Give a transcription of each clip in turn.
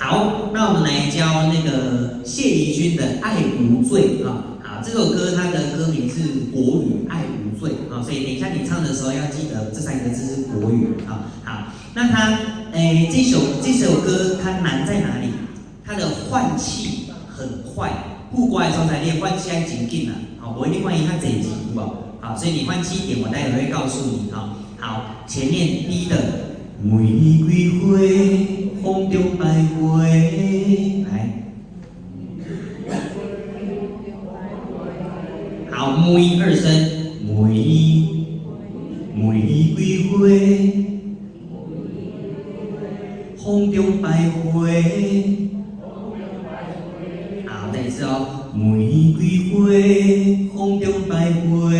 好，那我们来教那个谢怡君的《爱无罪》啊。好，这首歌它的歌名是国语《爱无罪》啊，所以等一下你唱的时候要记得这三个字是国语啊。好，那它这首歌它难在哪里？它的换气很快，不乖的时候才练换气还紧紧啊。好，我一定换一下这一集，好不好？好，所以你换气一点，我待会会告诉你哈。好，前面第一的玫瑰花，风中百花，来。好，母音二声，玫瑰花，风中百花。好，再一次哦，玫瑰花，风中百花。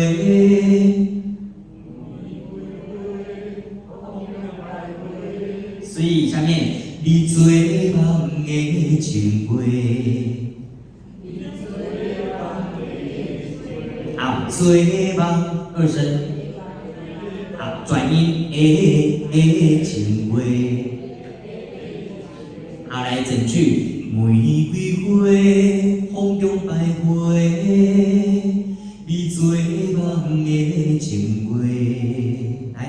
所以下面，你做梦的情话。好，做梦二声。好，转音的情话。好，来整句，玫瑰花，风中百花，你做梦的情话。来。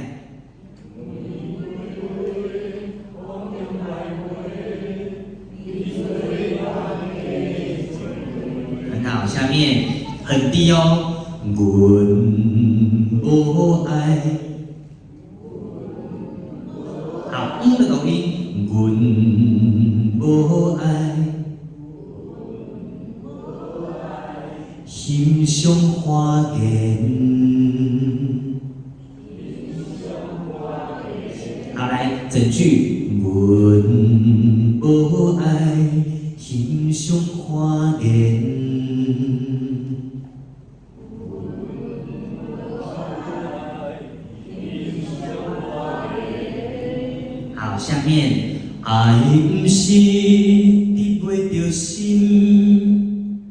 很好，下面很低哦。阮无爱，好，的读音，阮无爱，心上花见。好，来整句，阮无爱，心上花见。好，下面爱不是你袂着心。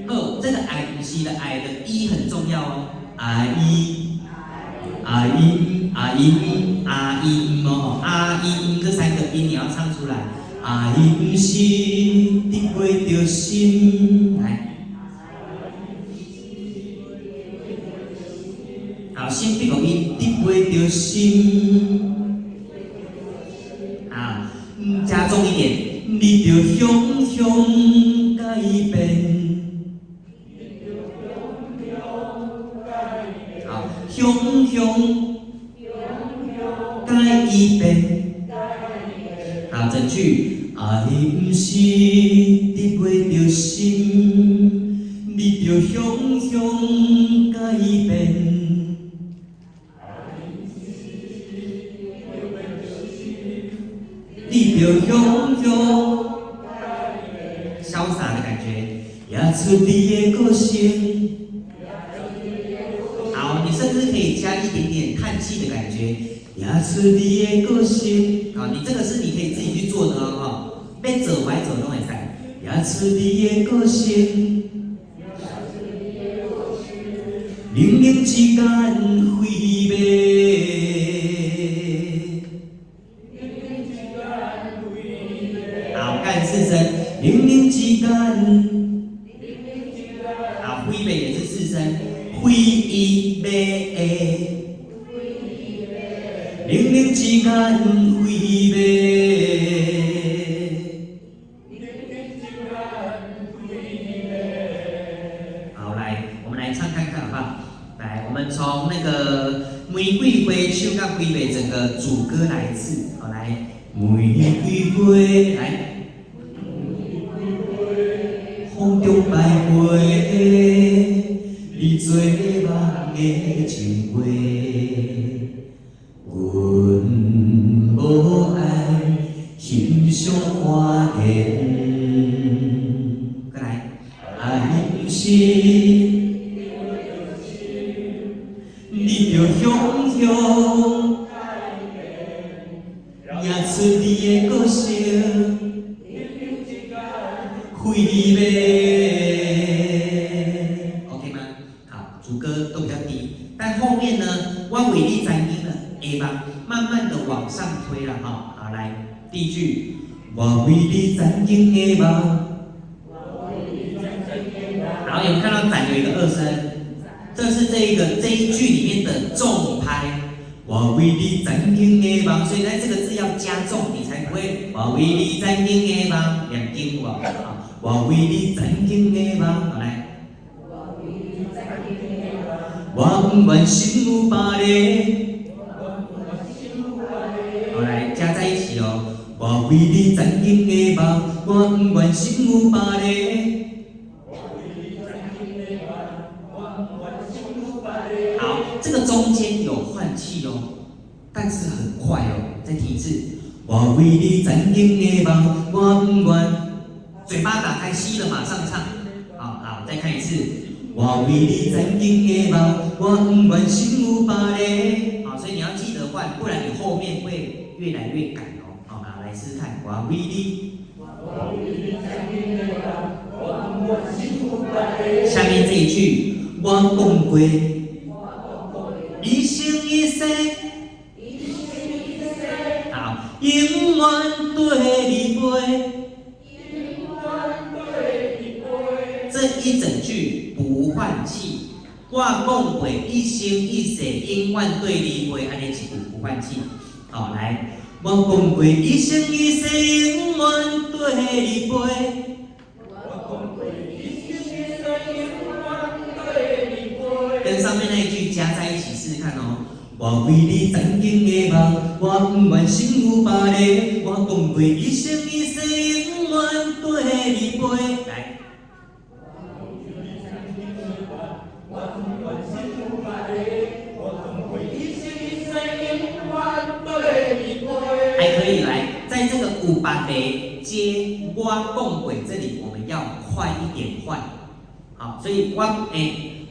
哦，这个爱不是的爱的一很重要哦，爱一，爱一，爱一，爱一哦，爱一这三个音你要唱出来。爱不是你袂着心，来。好，心闭口音，你袂着心。啊，加重一点，你着向向改变。好，向向改变。好，整句，爱不是你袂着心，你着向向改变。你着向向潇洒的感觉，也出你的个性。好，你甚至可以加一点点叹气的感觉，也出你的个性。好，你这个是你可以自己去做的哦，边走歪走都会在，也出你的个性。明明之间飞飞。好，干四声，零零之间。好，飞北也是四声，飞一北。零零之间飞北。好，来，我们来唱看看好不好？来，我们从那个玫瑰花唱到飞北整个主歌来一次。好，来，玫瑰花，来。风中百花，你做梦的情话。阮无爱，心上花见。再来，爱不是你着向向也出你的个性。开你要 ，OK 吗？好，主歌都比较低，但后面呢，我为你展音了 A 吧，慢慢的往上推了哈。好，来第一句，我为你展音 A 吧。好，有没有看到展有一个二声？这是这一句里面的重拍。我为你展音 A 吧，所以在这个字要加重，你才不会我为你展音 A 吧，两音我啊，我为你展音 A 吧，好来。我不管心有别个，好来加在一起哦。我为你展音 A 吧，我不管心有别个。好，这个中间有换气哦，但是很快哦。再提一次，我为你展音 A 吧，我不管。嘴巴打开，吸了马上唱。好，再看一次。我为你展音 A 吧，我不管心有别个。好，所以你要记得换，不然你后面会越来越赶哦。好，来试试看。我为你。下面这一句，我讲过，一生一世，好，永远对你陪。这一整句不换气，我讲过一生一世，永远对你陪，安尼一句不换气。好，来，我讲过一生一世，永远对你陪。跟上面那一句加在一起试试看哦。我为你展音 A 吧，我不管心有别个，我讲过一生一世，永远对你陪。来。还可以来，在这个有别个接我讲过这里，我们要快一点换。好，所以我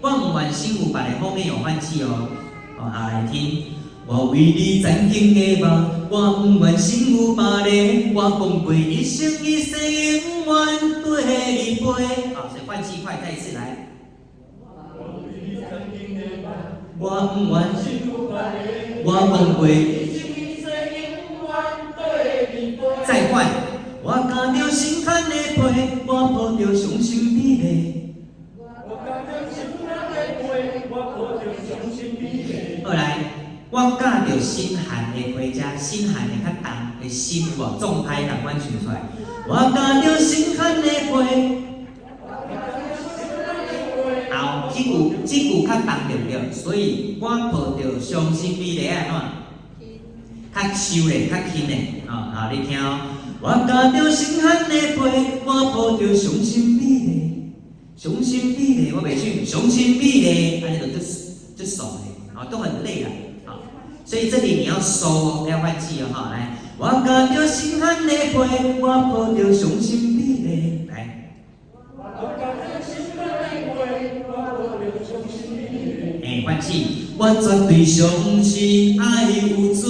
不管心有别个后面有换气哦。好，来听。我为你展音 A 吧，我不管心有别个，我讲过一生一世，永远对你陪。好，所以换气快，再一次来。我不管心有别个，我讲过一生一世，永远对你陪。再换。我夹着心坎的被，我抱着伤心美丽。好来，我夹着心寒的被，加心寒的较重的心无重拍同款唱出来。我夹着心寒的被，好，这句较重对不对？所以我抱着伤心美丽安怎？较收咧，较轻咧，好，你听哦。我夹着心寒的被，我抱着伤心美丽，伤心美丽，我袂唱伤心美丽，安尼就爽嘞，都很累了，好，所以这里你要收哦，要换气哦，哈，来，我夹着心寒的被，我抱着伤心美丽，来，我夹着心寒的被，我抱着伤心美丽，换气，我绝对相信爱有罪。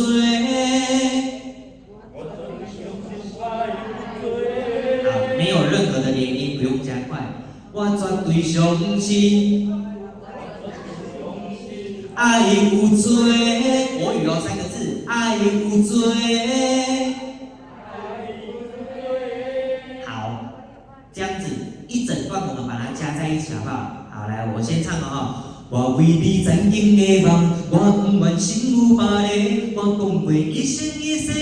没有任何的连音，不用加快。我绝对相信爱有罪，国语哦，3个字，爱有罪。好，这样子一整段我们把它加在一起，好不好？好，来，我先唱哦。我为你展音 A 吧，我不管心有别个，我讲过一生一世，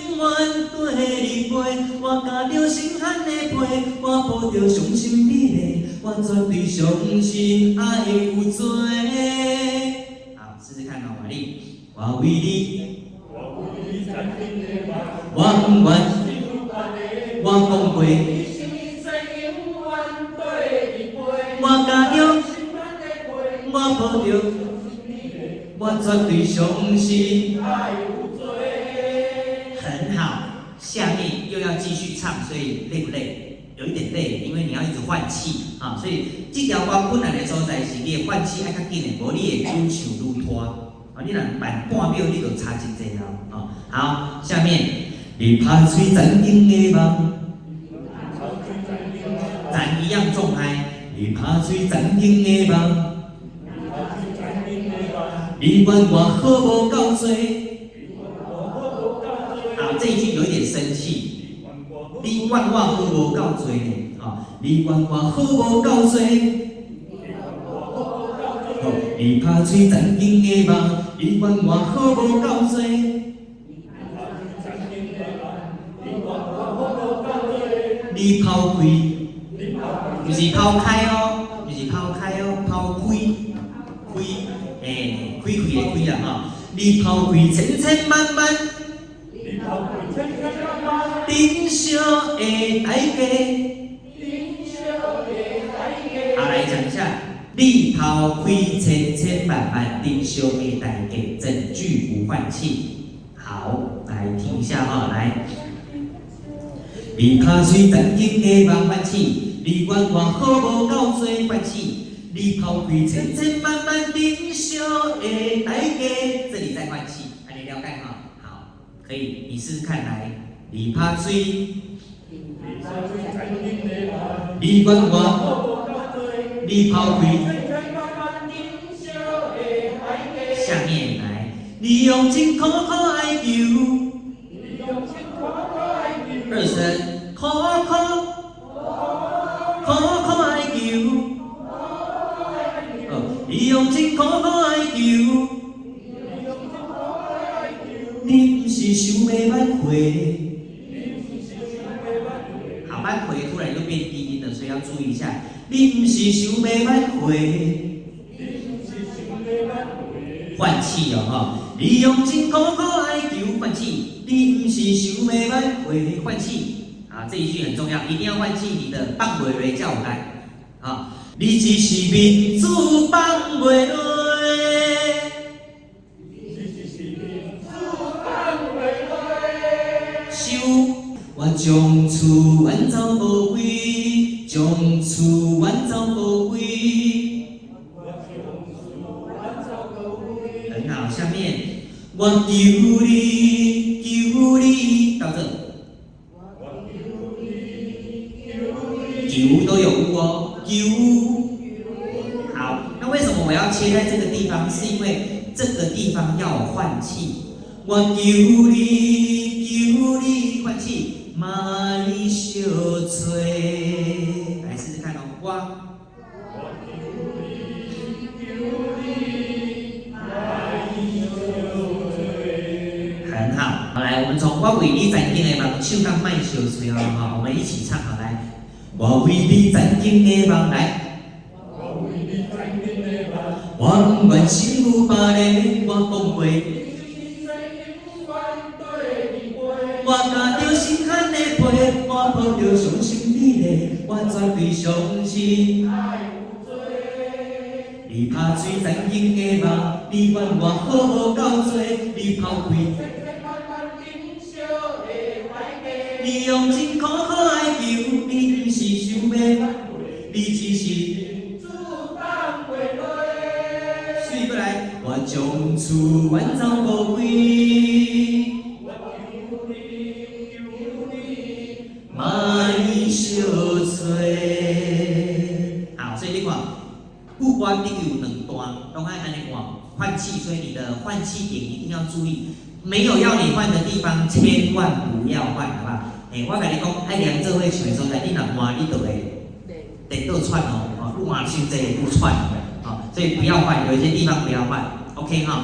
永远对你陪。我夹着心寒的被，我抱着伤心美丽，我绝对相信爱有罪。好，试试看哦，马丽。我为你展音 A 吧，我不管心有别个，我讲过一生一世，永远对你陪。我夹着我抱着，我绝对相信爱有罪。很好，下面又要继续唱，所以累不累？有一点累，因为你要一直换气啊。所以这条歌困难的所在是你的换气要较紧的，无你会久唱愈拖啊。你若慢半秒，你就差真济了啊。好，下面你拍嘴展音的梦。咱一样重哀。你拍水暂停的梦，你管我好无够多。好，这一句有一点生气。你管我好无够多呢？啊，你管我好无够多。你拍水暂停的梦，你管我好无够多。你抛开，就是抛开哦，就是抛开哦，抛开，开开的开啊哈！你抛开千千万万，珍惜的代价。好，来讲一下，你抛开千千万万，珍惜的代价，整句不换气。好，来听一下哈，来。你拍水暂停的梦换气，你管我好无够多换气，你抛开千千万万珍惜的代价，这里再换气，还没了解哈？好，可以，你试试看来。你拍水，你管我，你抛开，下面来，你用尽苦苦哀求。二声，苦苦哀求，你用尽苦苦哀求，你不是想要挽回。好，挽回突然又变低音了，所以要注意一下。你不是想要挽回，换气哦哈！你用尽苦苦哀求，换气。你不是想要挽回，换气啊！这一句很重要，一定要换气。你的放袂落才有力啊！你只是面子放袂落，我将厝远走无归，将厝远走无归。很好，下面我求你，求你，到这。求都有物哦，求。好，那为什么我要切在这个地方？是因为这个地方要换气。我求你，求你，换气。卖小吹，来试试看哦。我很好，好来，我们从我为你暂停的梦，唱到卖小吹哦，好，我们一起唱好来。我为你暂停的梦来，我不愿心有别个，我讲过。我加着心坎的皮，我抱着伤心你的，我绝对相信。你拍水暂停的梦，你管我好无够多，你抛开。你用尽苦苦哀求，你不是想要，你只是。水过来，我将厝远走无归。卖小吹，好，所以你看，不管你有两段，都爱安尼换换气，所以你的换气点一定要注意，没有要你换的地方，千万不要换，好不好？我跟你讲，爱量这位选手在你若换，你就会得倒串哦，不换手这不串，所以不要换，有一些地方不要换 ，OK 哈。